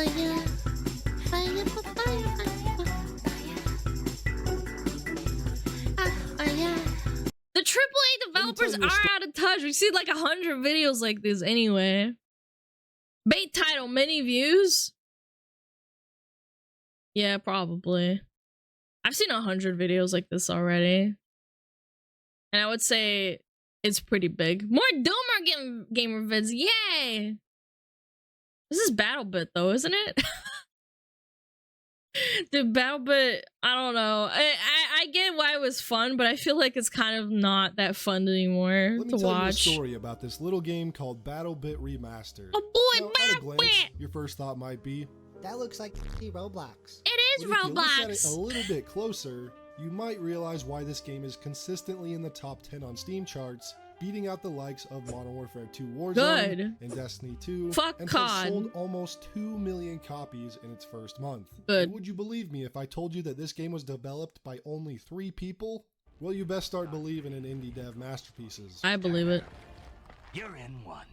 fire, fire, fire, fire. The AAA developers are out of touch. We see like 100 videos like this anyway. Bait title, many views? Yeah, probably. I've seen 100 videos like this already. And I would say it's pretty big. More Doomer gamer vids, yay! This is BattleBit though, isn't it? Dude, BattleBit, I don't know. I get why it was fun, but I feel like it's kind of not that fun anymore Let to me tell watch. you a story about this little game called BattleBit Remastered. Oh boy, now, at a glance, BattleBit! your first thought might be, That looks like Roblox. It is but if you look at it Roblox! a little bit closer, you might realize why this game is consistently in the top 10 on Steam charts, beating out the likes of Modern Warfare 2 Warzone Good. and Destiny 2, Fuck and COD. has sold almost 2 million copies in its first month. Good. And would you believe me if I told you that this game was developed by only 3 people? Well, you best start believing in indie dev masterpieces. I believe it. You're in one.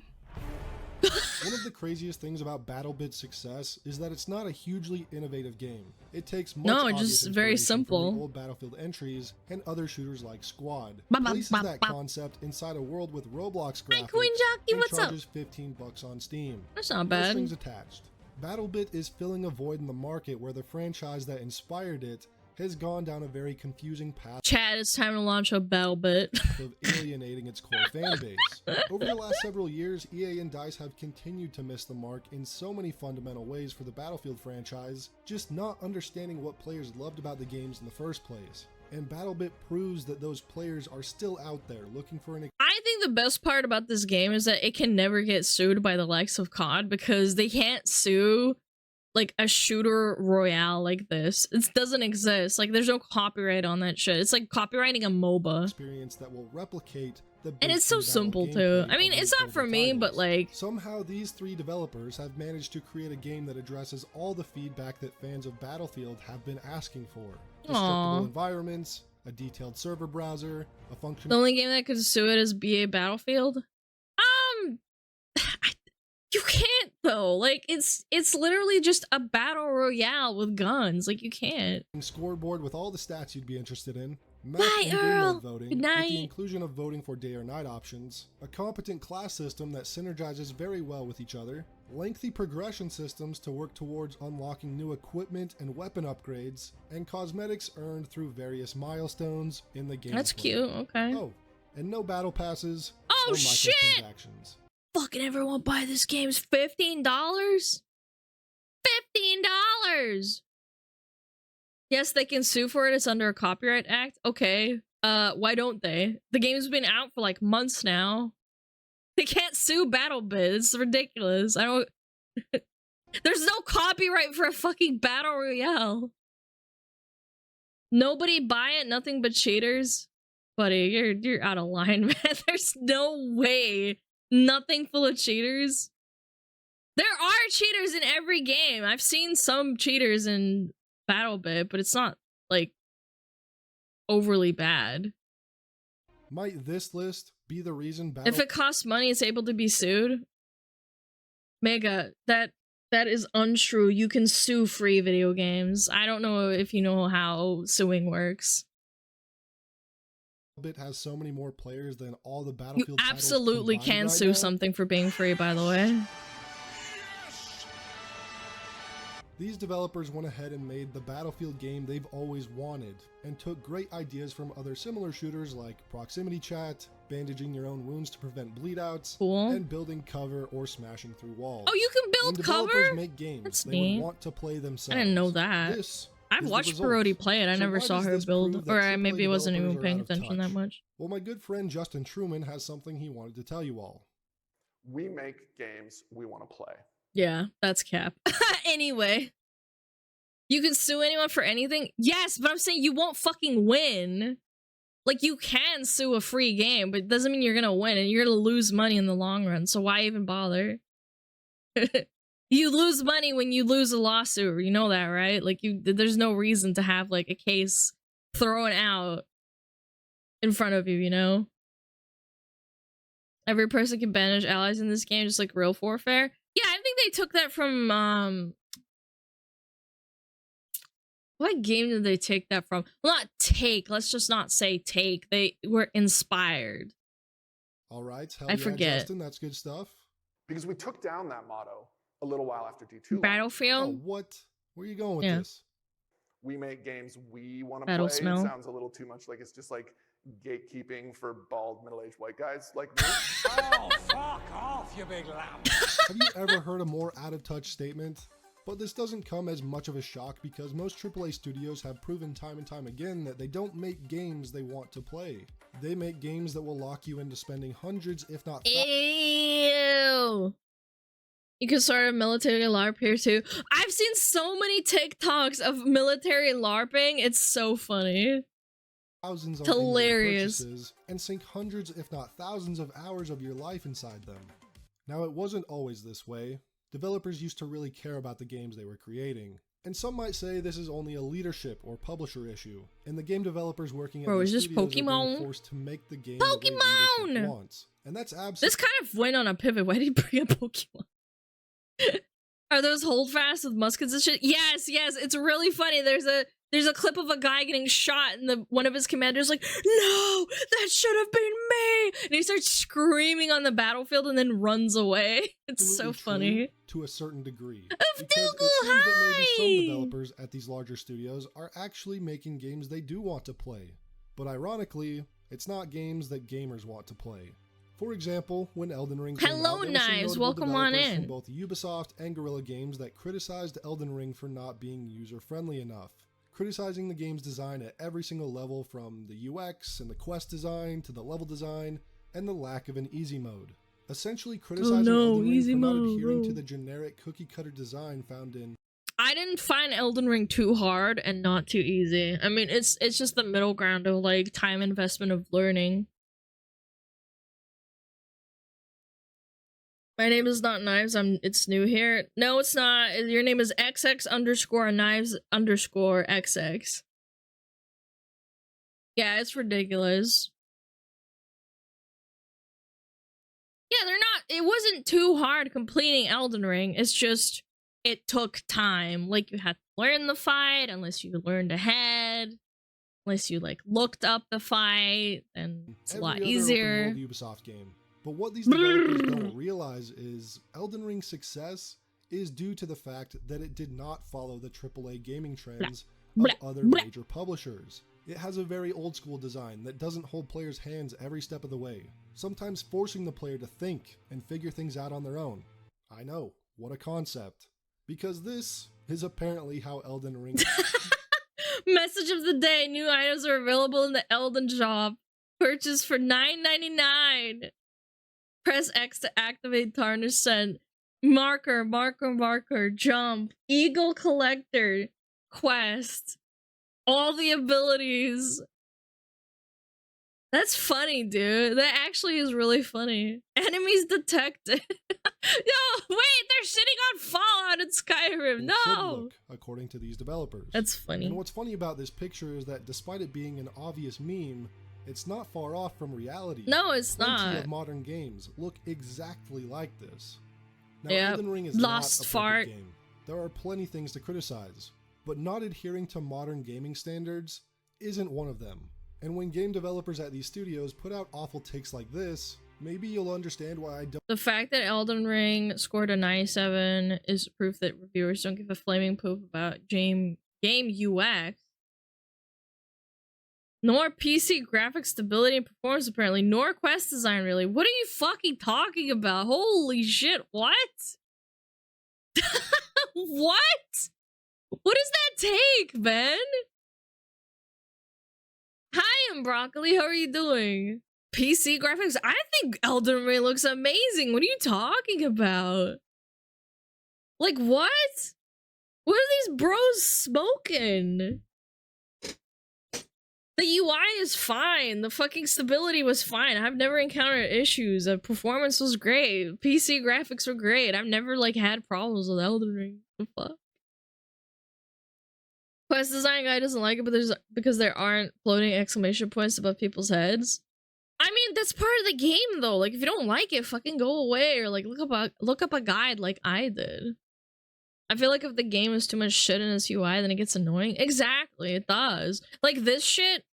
One of the craziest things about BattleBit's success is that it's not a hugely innovative game. It takes much No, it's obvious just very inspiration from simple. the old Battlefield entries and other shooters like Squad. Ba, ba, Places ba, that ba. concept inside a world with Roblox Hi, graphics Queen Jockey, and what's up? charges $15 on Steam. That's not No bad. strings attached. BattleBit is filling a void in the market where the franchise that inspired it has gone down a very confusing path Chad, it's time to launch a BattleBit. of alienating its core fan base. Over the last several years, EA and DICE have continued to miss the mark in so many fundamental ways for the Battlefield franchise, just not understanding what players loved about the games in the first place. And BattleBit proves that those players are still out there looking for an I think the best part about this game is that it can never get sued by the likes of COD because they can't sue like a shooter royale like this. It doesn't exist. Like there's no copyright on that shit. It's like copyrighting a MOBA. experience that will replicate the And it's so base simple battle too. gameplay I mean, of it's these not for older me, but titles. like Somehow these 3 developers have managed to create a game that addresses all the feedback that fans of Battlefield have been asking for. Destructible environments, a detailed server browser, a the functional only game that could sue it is BA Battlefield. You can't though. Like it's literally just a battle royale with guns. Like you can't. scoreboard with all the stats you'd be interested in, Bye, match and game Earl. mode voting, Good with night. the inclusion of voting for day or night options, a competent class system that synergizes very well with each other, lengthy progression systems to work towards unlocking new equipment and weapon upgrades, and cosmetics earned through various milestones in the game. That's cute. Okay. Oh, and no battle passes Oh, or shit! microtransactions. Fucking everyone buy this game. It's $15. $15. Yes, they can sue for it. It's under a Copyright Act. Okay. Why don't they? The game's been out for like months now. They can't sue BattleBit. It's ridiculous. I don't. There's no copyright for a fucking battle royale. Nobody buy it. Nothing but cheaters. Buddy, you're out of line, man. There's no way. Nothing full of cheaters. There are cheaters in every game. I've seen some cheaters in BattleBit, but it's not like overly bad. Might this list be the reason If it costs money, it's able to be sued. Mega, that is untrue. You can sue free video games. I don't know if you know how suing works. Bit has so many more players than all the You Battlefield titles absolutely combined can right sue now. something for being free, by the way. These developers went ahead and made the Battlefield game they've always wanted, and took great ideas from other similar shooters like proximity chat, bandaging your own wounds to prevent bleedouts, Cool. and building cover or smashing through walls. Oh, you can When build developers cover? make games, That's they neat. would want to play themselves. I didn't know that. This I've is the watched result. Parody play it. I So never why saw does her this prove build, that or AAA maybe I wasn't even developers are paying out of attention that touch? much. Well, my good friend Justin Truman has something he wanted to tell you all. We make games we want to play. Yeah, that's cap. Anyway. You can sue anyone for anything? Yes, but I'm saying you won't fucking win. Like, you can sue a free game, but it doesn't mean you're gonna win, and you're gonna lose money in the long run, so why even bother? You lose money when you lose a lawsuit, you know that, right? Like, there's no reason to have, like, a case thrown out in front of you, you know? Every person can banish allies in this game, just like real warfare. Yeah, I think they took that from, What game did they take that from? Well, not take. Let's just not say take. They were inspired. All right, hell I yeah, forget. Justin, that's good stuff. Because we took down that motto a little while after D2 launched. Oh, Battlefield. what? Where are you going with Yeah. this? We make games we want to Battle play. smell. Sounds a little too much like it's just like gatekeeping for bald middle-aged white guys like me. Oh, fuck off, you big lamb. Have you ever heard a more out-of-touch statement? But this doesn't come as much of a shock because most AAA studios have proven time and time again that they don't make games they want to play. They make games that will lock you into spending hundreds, if not Ew. You can start a military LARP here too. I've seen so many TikToks of military LARPing. It's so funny. thousands on Hilarious. in-game purchases and sink hundreds, if not thousands of hours of your life inside them. Now, it wasn't always this way. Developers used to really care about the games they were creating. And some might say this is only a leadership or publisher issue, and the game developers working at Bro, these is this studios are being Pokemon? forced to make the game the way Pokemon! leadership wants. And that's absolutely This kind of went on a pivot. Why did he bring up Pokemon? Are those holdfast with muskets and shit? Yes, it's really funny. There's a clip of a guy getting shot and one of his commanders like, no, that should have been me, and he starts screaming on the battlefield and then runs away. It's so funny. true to a certain degree. Of Because it seems that maybe some High! developers at these larger studios are actually making games they do want to play. But ironically, it's not games that gamers want to play. For example, when Elden Ring came Hello, out, there were some Knives. notable Welcome on developers in. from both Ubisoft and Guerrilla Games that criticized Elden Ring for not being user-friendly enough, criticizing the game's design at every single level, from the UX and the quest design to the level design and the lack of an easy mode. Essentially criticizing Elden Ring easy for not mode, adhering bro. to the generic cookie-cutter design found in I didn't find Elden Ring too hard and not too easy. I mean, it's just the middle ground of like time investment of learning. My name is not Knives. It's new here. No, it's not. Your name is XX_Knives_XX. Yeah, it's ridiculous. Yeah, they're not. It wasn't too hard completing Elden Ring. It's just it took time. Like, you had to learn the fight, unless you learned ahead, unless you like looked up the fight, and it's a every lot other easier. open world Ubisoft game. But what these developers don't realize is Elden Ring's success is due to the fact that it did not follow the AAA gaming trends of Blah. other Blah. major publishers. It has a very old school design that doesn't hold players' hands every step of the way, sometimes forcing the player to think and figure things out on their own. I know, what a concept. Because this is apparently how Elden Ring Message of the day: new items are available in the Elden shop. Purchase for $9.99. Press X to activate Tarnish Scent. Marker, jump, Eagle Collector, quest, all the abilities. That's funny, dude. That actually is really funny. Enemies detected. Yo, wait, they're shitting on Fallout and Skyrim. should No! look, according to these developers. That's funny. And what's funny about this picture is that despite it being an obvious meme, it's not far off from reality. No, it's Plenty not. of modern games look exactly like this. Now, Yep. Elden Ring is Lost not a fart. perfect game. There are plenty things to criticize, but not adhering to modern gaming standards isn't one of them. And when game developers at these studios put out awful takes like this, maybe you'll understand why I don't The fact that Elden Ring scored a 97 is proof that reviewers don't give a flaming poop about game UX. Nor PC graphics stability and performance, apparently. Nor quest design, really. What are you fucking talking about? Holy shit, what? What? What does that take, man? Hi, I'm Broccoli. How are you doing? PC graphics? I think Elden Ring looks amazing. What are you talking about? Like, what? What are these bros smoking? The UI is fine. The fucking stability was fine. I've never encountered issues. The performance was great. PC graphics were great. I've never like had problems with Elden Ring. The fuck? Quest design guy doesn't like it, because there aren't floating exclamation points above people's heads. I mean, that's part of the game though. Like, if you don't like it, fucking go away, or like look up a guide like I did. I feel like if the game is too much shit in its UI, then it gets annoying. Exactly, it does. Like this shit.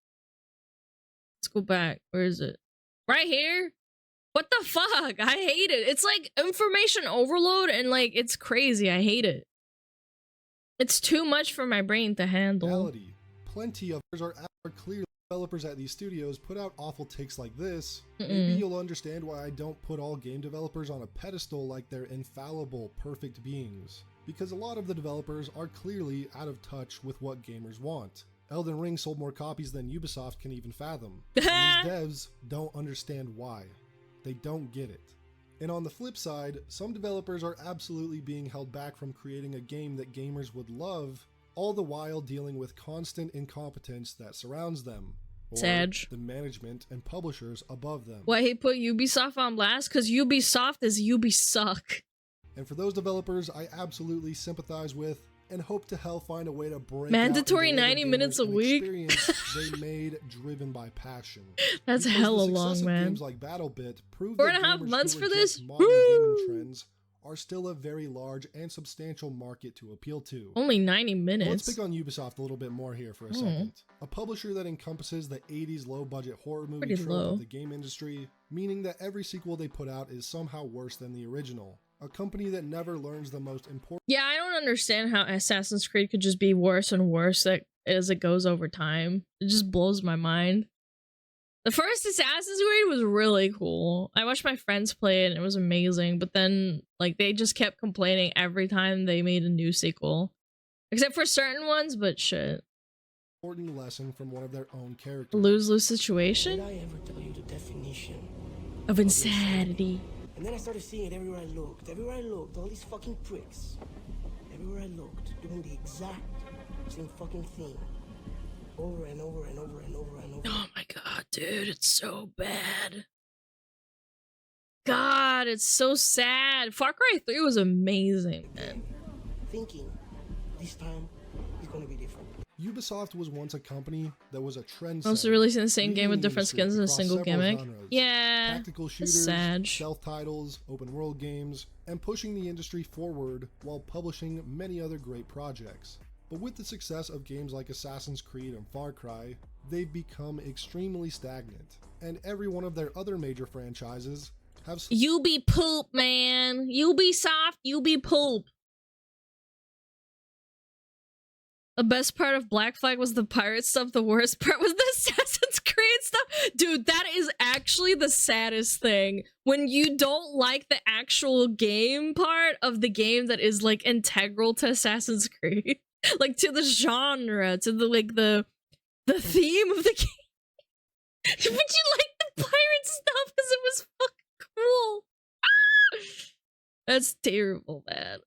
Let's go back. Where is it? Right here? What the fuck? I hate it. It's like information overload and like it's crazy. I hate it. It's too much for my brain to handle. Reality. Plenty of are clearly developers at these studios put out awful takes like this. Maybe you'll understand why I don't put all game developers on a pedestal like they're infallible, perfect beings. Because a lot of the developers are clearly out of touch with what gamers want. Elden Ring sold more copies than Ubisoft can even fathom. And these devs don't understand why. They don't get it. And on the flip side, some developers are absolutely being held back from creating a game that gamers would love, all the while dealing with constant incompetence that surrounds them. Or Sag. the management and publishers above them. Why he put Ubisoft on blast? Because Ubisoft is Ubisuck. And for those developers, I absolutely sympathize with and hope to hell find a way to break Mandatory out and deliver 90 minutes gamers a an week. experience they made driven by passion. That's Because hella the success long, of man. Games like BattleBit prove 4.5 that gamers months who for reject this? modern Woo! gaming trends are still a very large and substantial market to appeal to. Only 90 Let's minutes. pick on Ubisoft a little bit more here for a second. A publisher that encompasses the 80s low-budget horror movie Pretty trope low. of the game industry, meaning that every sequel they put out is somehow worse than the original. A company that never learns the most important Yeah, I don't understand how Assassin's Creed could just be worse and worse as it goes over time. It just blows my mind. The first Assassin's Creed was really cool. I watched my friends play it and it was amazing, but then like they just kept complaining every time they made a new sequel. Except for certain ones, but shit. lesson from one of their own characters. Lose-lose Did situation I ever tell you the definition? of insanity. And then I started seeing it everywhere I looked. Everywhere I looked, all these fucking pricks. Everywhere I looked, doing the exact same fucking thing. Over and over and over and over and over. Oh my god, dude, it's so bad. God, it's so sad. Far Cry 3 was amazing, man. Thinking, this time, it's gonna be different. Ubisoft was once a company that was a trendsetter. Also releasing the same game with leading the different industry skins and a across single several gimmick. genres. Yeah. Tactical It's shooters, sad. stealth titles, open world games, and pushing the industry forward while publishing many other great projects. But with the success of games like Assassin's Creed and Far Cry, they've become extremely stagnant, and every one of their other major franchises have You be poop, man. Ubisoft, you be poop. The best part of Black Flag was the pirate stuff. The worst part was the Assassin's Creed stuff. Dude, that is actually the saddest thing. When you don't like the actual game part of the game that is like integral to Assassin's Creed. Like to the genre, to the like the theme of the game. But you like the pirate stuff because it was fucking cool. That's terrible, man.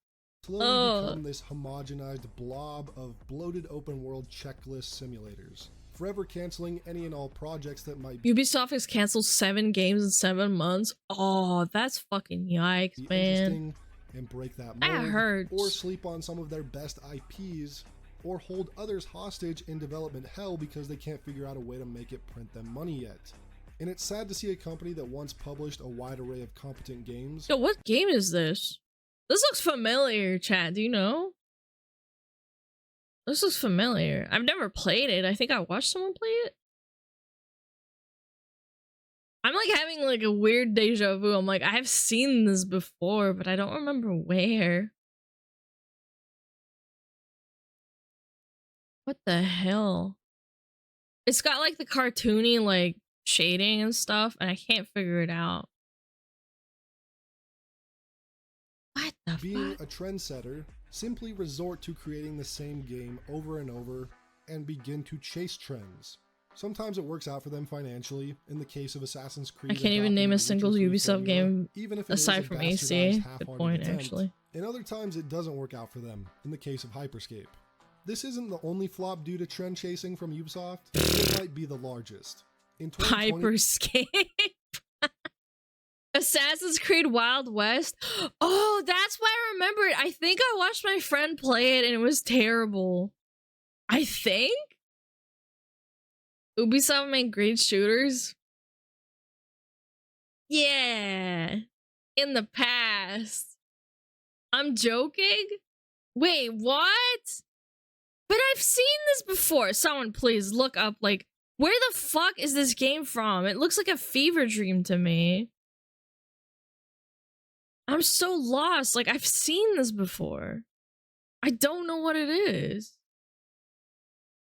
slowly become this homogenized blob of bloated open world checklist simulators, forever canceling any and all projects that might be Ubisoft has canceled 7 games in 7 months. Oh, that's fucking yikes, man. interesting and break that That mold, hurts. or sleep on some of their best IPs, or hold others hostage in development hell because they can't figure out a way to make it print them money yet. And it's sad to see a company that once published a wide array of competent games Yo, what game is this? This looks familiar, chat. Do you know? This looks familiar. I've never played it. I think I watched someone play it. I'm like having like a weird deja vu. I'm like, I've seen this before, but I don't remember where. What the hell? It's got like the cartoony like shading and stuff, and I can't figure it out. What the being fuck? a trendsetter, simply resort to creating the same game over and over and begin to chase trends. Sometimes it works out for them financially. In the case of Assassin's Creed, I can't even name a adopting the single Witcher 3 Ubisoft formula, game even if it is aside a from bastardized, AC. Good half-hearted point, attempt. actually. And other times it doesn't work out for them. In the case of Hyperscape, this isn't the only flop due to trend chasing from Ubisoft. It might be the largest. In 2020, Hyperscape. Assassin's Creed Wild West. Oh, that's why I remember it. I think I watched my friend play it and it was terrible. I think? Ubisoft made great shooters. Yeah. In the past. I'm joking? Wait, what? But I've seen this before. Someone please look up, like, where the fuck is this game from? It looks like a fever dream to me. I'm so lost. Like, I've seen this before. I don't know what it is.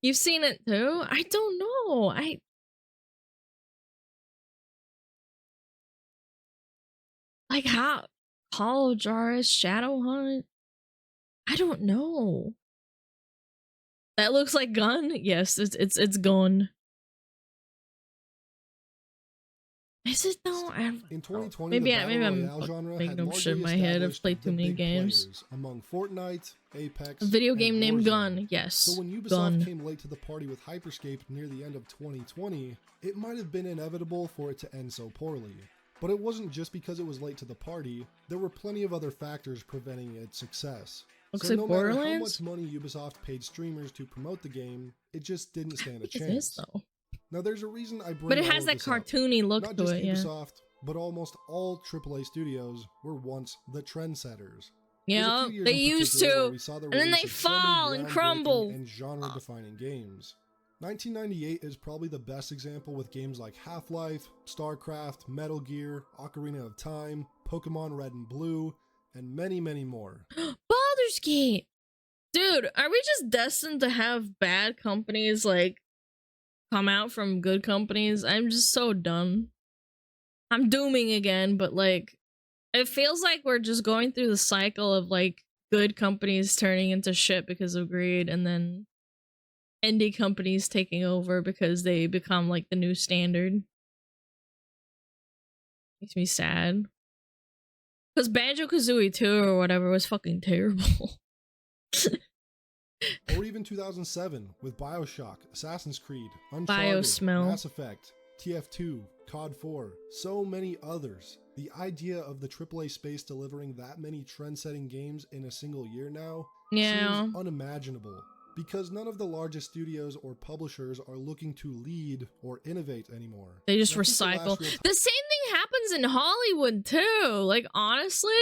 You've seen it too? I don't know. Like how? Hollow Jars, Shadowhunt? I don't know. That looks like Gun? Yes, it's Gun. Is it though? In 2020, maybe the maybe Battle I'm Royale genre making had up shit in my head. I've largely played too established many the big games. players among Fortnite, Apex, A video and game named Warzone. Gun. Yes. So when Ubisoft Gun. came late to the party with Hyperscape near the end of 2020, it might have been inevitable for it to end so poorly. But it wasn't just because it was late to the party, there were plenty of other factors preventing its success. Looks So like no matter how Borderlands? much money Ubisoft paid streamers to promote the game, it just didn't stand a What is chance. this though? Now there's a reason I bring But it all has of that this up. cartoony look Not to just it, yeah. Ubisoft, but almost all AAA studios were once the trendsetters. Yeah, There's a few years they in used particular where to, we saw the and then release they of so many fall and groundbreaking crumble. and genre-defining games. 1998 is probably the best example with games like Half-Life, StarCraft, Metal Gear, Ocarina of Time, Pokemon Red and Blue, and many, many more. Baldur's Gate. Dude, are we just destined to have bad companies like come out from good companies? I'm just so done. I'm dooming again, but like it feels like we're just going through the cycle of like good companies turning into shit because of greed and then indie companies taking over because they become like the new standard. Makes me sad. Because Banjo-Kazooie 2 or whatever was fucking terrible. Or even 2007 with BioShock, Assassin's Creed, Uncharted, Biosmell. Mass Effect, TF2, COD 4, so many others. The idea of the AAA space delivering that many trend-setting games in a single year now Yeah. seems unimaginable, because none of the largest studios or publishers are looking to lead or innovate anymore. They just And I think the recycle. last real The same thing happens in Hollywood too. Like honestly,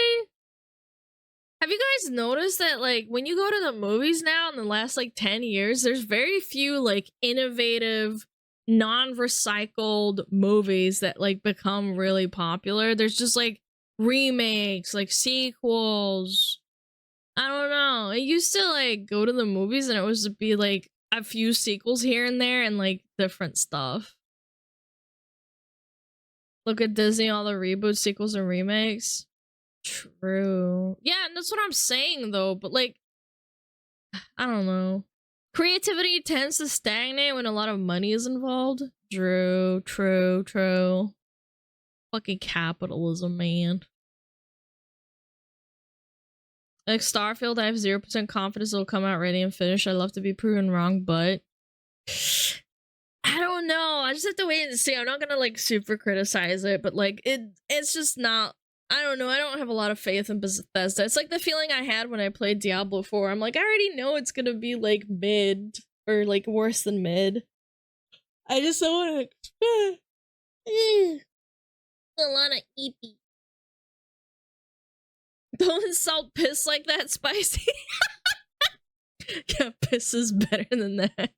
have you guys noticed that like when you go to the movies now in the last like 10 years, there's very few like innovative, non-recycled movies that like become really popular. There's just like remakes, like sequels. I don't know. It used to like go to the movies and it was to be like a few sequels here and there and like different stuff. Look at Disney, all the reboots, sequels, and remakes. True. Yeah, and that's what I'm saying though, but like I don't know. Creativity tends to stagnate when a lot of money is involved. True. Fucking capitalism, man. Like Starfield, I have 0% confidence it'll come out ready and finished. I'd love to be proven wrong, but I don't know. I just have to wait and see. I'm not gonna like super criticize it, but like it's just not. I don't know. I don't have a lot of faith in Bethesda. It's like the feeling I had when I played Diablo 4. I'm like, I already know it's gonna be like mid or like worse than mid. I just don't want to. A lot of EP. Don't insult piss like that, Spicy. Yeah, piss is better than that.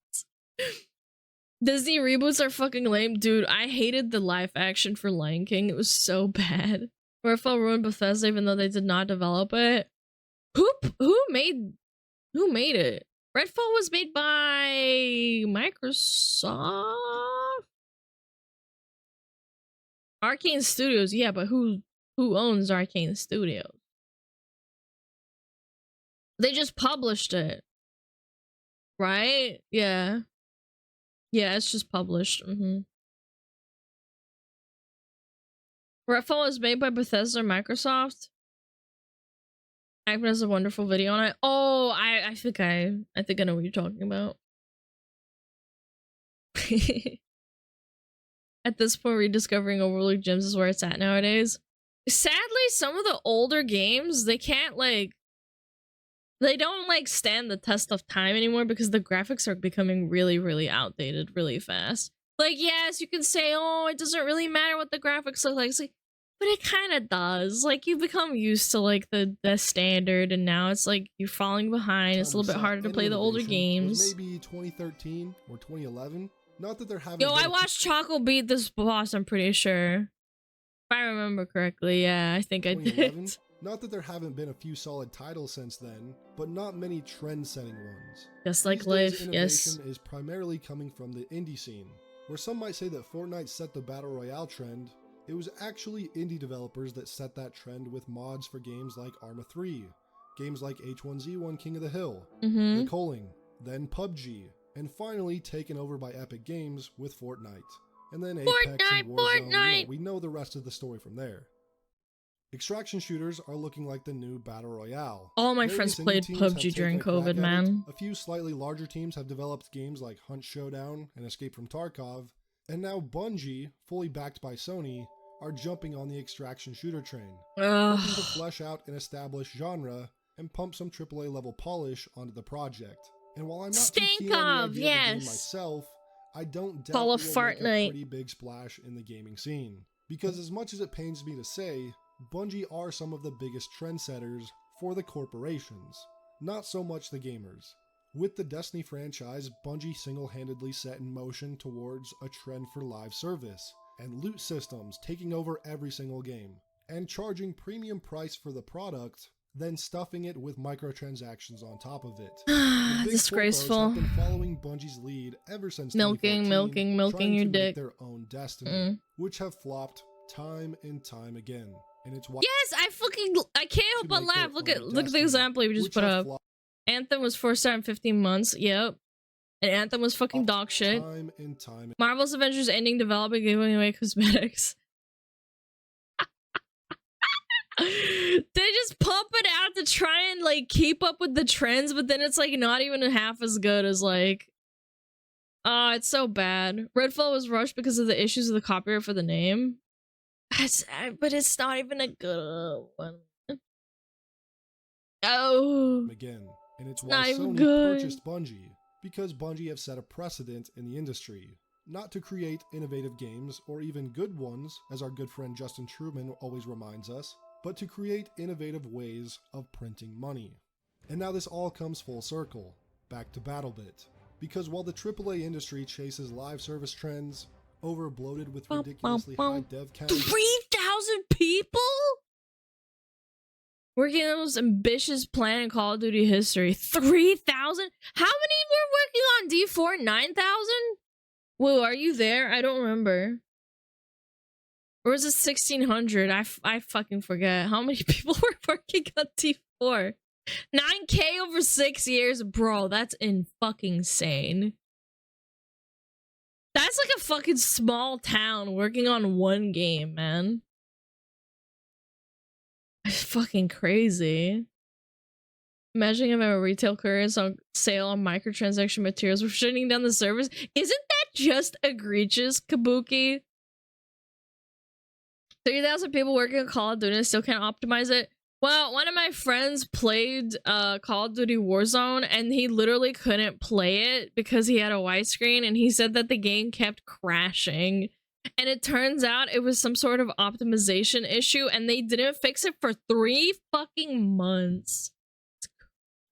Disney reboots are fucking lame. Dude, I hated the live action for Lion King. It was so bad. Redfall ruined Bethesda even though they did not develop it. Who made it? Redfall was made by Microsoft? Arcane Studios, yeah, but who owns Arcane Studios? They just published it. Right? Yeah. Yeah, it's just published. Redfall is made by Bethesda or Microsoft. Ackman has a wonderful video on it. Oh, I think I know what you're talking about. At this point, rediscovering overlooked gems is where it's at nowadays. Sadly, some of the older games, they can't like they don't like stand the test of time anymore because the graphics are becoming really, really outdated really fast. Like, yes, you can say, oh, it doesn't really matter what the graphics look like. It's like, But it kind of does. Like, you become used to like the standard, and now it's like you're falling behind. It's a little bit harder to play the older games. Maybe 2013 or 2011. Not that there haven't. Yo, I watched Choco beat this boss. I'm pretty sure, if I remember correctly. Yeah, I think I did. Not that there haven't been a few solid titles since then, but not many trend-setting ones. Just like These days, life, yes. innovation is primarily coming from the indie scene, where some might say that Fortnite set the Battle Royale trend. It was actually indie developers that set that trend with mods for games like Arma 3, games like H1Z1 King of the Hill, The Calling, then PUBG, and finally taken over by Epic Games with Fortnite. And then Apex and Warzone, you know, we know the rest of the story from there. Extraction shooters are looking like the new Battle Royale. All my friends played PUBG during COVID, man. A few slightly larger teams have developed games like Hunt Showdown and Escape from Tarkov, and now Bungie, fully backed by Sony, are jumping on the extraction shooter train, hoping to flesh out an established genre and pump some AAA level polish onto the project. And while I'm not too keen on the idea of the game myself, I don't doubt it will make a pretty big splash in the gaming scene. Because as much as it pains me to say, Bungie are some of the biggest trendsetters for the corporations, not so much the gamers. With the Destiny franchise, Bungie single-handedly set in motion towards a trend for live service, and loot systems taking over every single game, and charging premium price for the product, then stuffing it with microtransactions on top of it. Disgraceful. Have been following Bungie's lead ever since milking your dick. Their own destiny, which have flopped time and time again. And it's why I can't help but laugh. Look at the example you just put up. Anthem was 4-star in 15 months. Yep. And Anthem was fucking dog shit. Time and time. Marvel's Avengers ending development, giving away cosmetics. They just pump it out to try and like keep up with the trends, but then it's like not even half as good as like. It's so bad. Redfall was rushed because of the issues of the copyright for the name. But it's not even a good one. Oh. Again, and it's why Sony purchased Bungie, because Bungie have set a precedent in the industry, not to create innovative games or even good ones, as our good friend Justin Truman always reminds us, but to create innovative ways of printing money. And now this all comes full circle, back to BattleBit, because while the AAA industry chases live service trends, over-bloated with ridiculously high dev counts. 3,000 people? Working on the most ambitious plan in Call of Duty history. 3,000? How many were working on D4? 9,000? Whoa, are you there? I don't remember. Or was it 1,600? I fucking forget. How many people were working on D4? 9K over 6 years? Bro, that's fucking insane. That's like a fucking small town working on one game, man. It's fucking crazy. Imagine if a retail courier is on sale on microtransaction materials for shutting down the servers. Isn't that just egregious, Kabuki? 3,000 people working on Call of Duty and still can't optimize it. Well, one of my friends played Call of Duty Warzone, and he literally couldn't play it because he had a widescreen, and he said that the game kept crashing. And it turns out it was some sort of optimization issue, and they didn't fix it for 3 fucking months. It's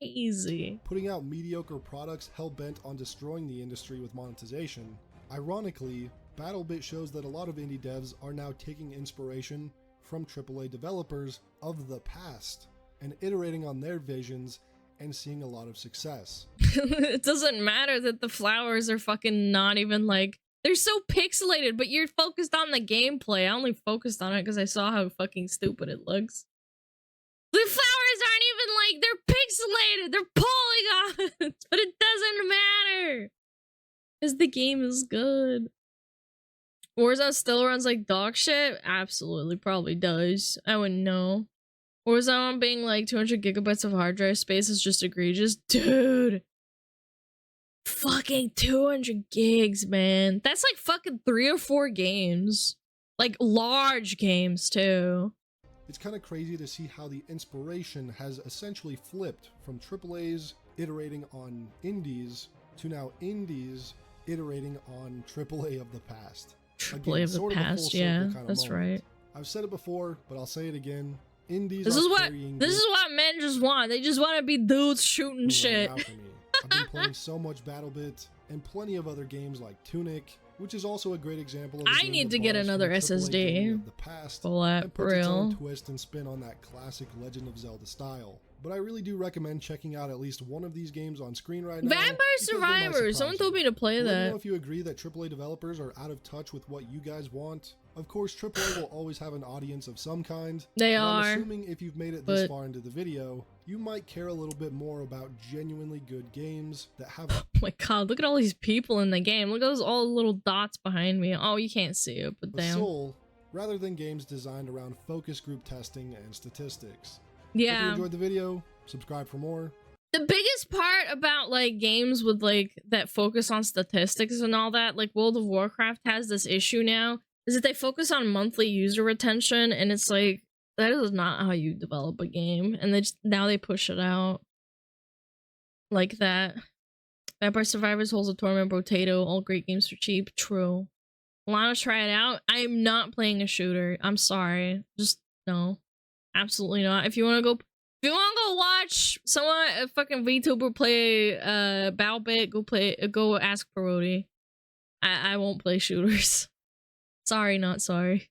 crazy. Putting out mediocre products hell-bent on destroying the industry with monetization. Ironically, BattleBit shows that a lot of indie devs are now taking inspiration from AAA developers of the past and iterating on their visions and seeing a lot of success. It doesn't matter that the flowers are fucking not even like, they're so pixelated, but you're focused on the gameplay. I only focused on it because I saw how fucking stupid it looks. The flowers aren't even like, they're pixelated, they're polygons, but it doesn't matter because the game is good. Warzone still runs like dog shit? Absolutely, probably does. I wouldn't know. Warzone being like 200 gigabytes of hard drive space is just egregious. Dude. Fucking 200 gigs, man. That's like fucking 3 or 4 games. Like large games, too. It's kind of crazy to see how the inspiration has essentially flipped from AAAs iterating on indies to now indies iterating on AAA of the past. AAA of the past, yeah, that's right. I've said it before, but I'll say it again. Indies This are is what carrying this is what men just want. They just want to be dudes shooting right shit. now for me. I've been playing so much BattleBit and plenty of other games like Tunic, which is also a great example of a I game need that to get borrows from another a AAA game SSD. of the past Full app, and for puts its own real. twist and spin on that classic Legend of Zelda style. But I really do recommend checking out at least one of these games on screen right now. Vampire because they might Survivors. surprise Someone you. told me to play Let me know that. if you agree that AAA developers are out of touch with what you guys want. Of course, AAA will always have an audience of some kind. They and are. I'm assuming if you've made it this but- far into the video, you might care a little bit more about genuinely good games that have Oh my god, look at all these people in the game. Look at those all the little dots behind me. Oh, you can't see it, but a damn. soul, rather than games designed around focus group testing and statistics. If you Yeah. enjoyed the video, subscribe for more. The biggest part about like games with like that focus on statistics and all that, like World of Warcraft has this issue now, is that they focus on monthly user retention, and it's like that is not how you develop a game, and now they push it out like that. Vampire Survivors, Holes of Torment, Potato, all great games for cheap. True. Want to try it out? I'm not playing a shooter. I'm sorry. Just no, absolutely not. If you want to go. If you want to go watch someone, a fucking VTuber play BattleBit, go ask Parody. I won't play shooters. Sorry, not sorry.